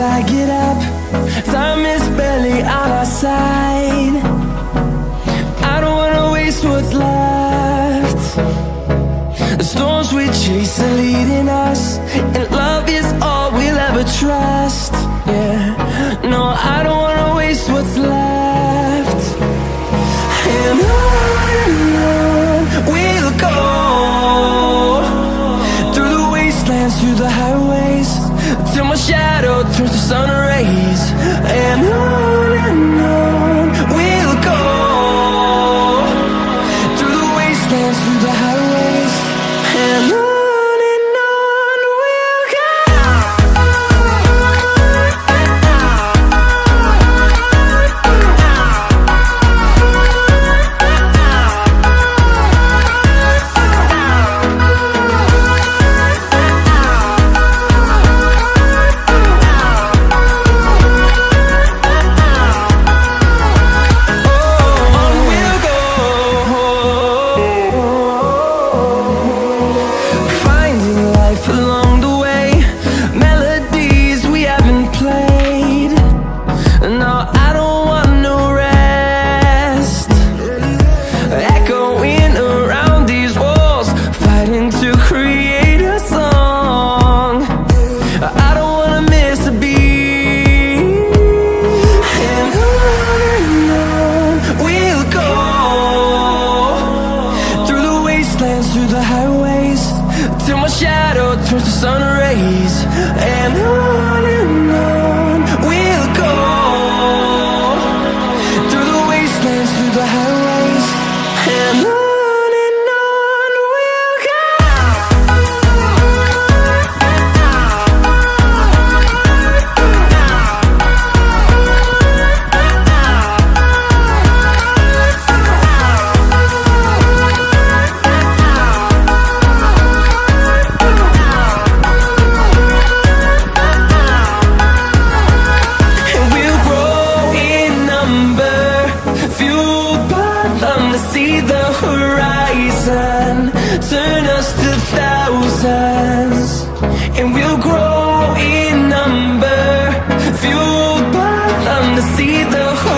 I get up. Time is barely on our side. I don't wanna waste what's left. The storms we chase are leading us, and love is all we'll ever trust. Yeah, no, I don't wanna waste what's left. And on we'll go, through the wastelands, through the highways, till my shadow turns to sun rays. And on we'll go, through the wastelands, through the highways, and on we'll go. Through the highways, till my shadow turns to sun rays. And on we'll go, through the wastelands, through the highways, and on we'll go. See the horizon, turn us to thousands, and we'll grow in number, fueled by them to see the horizon.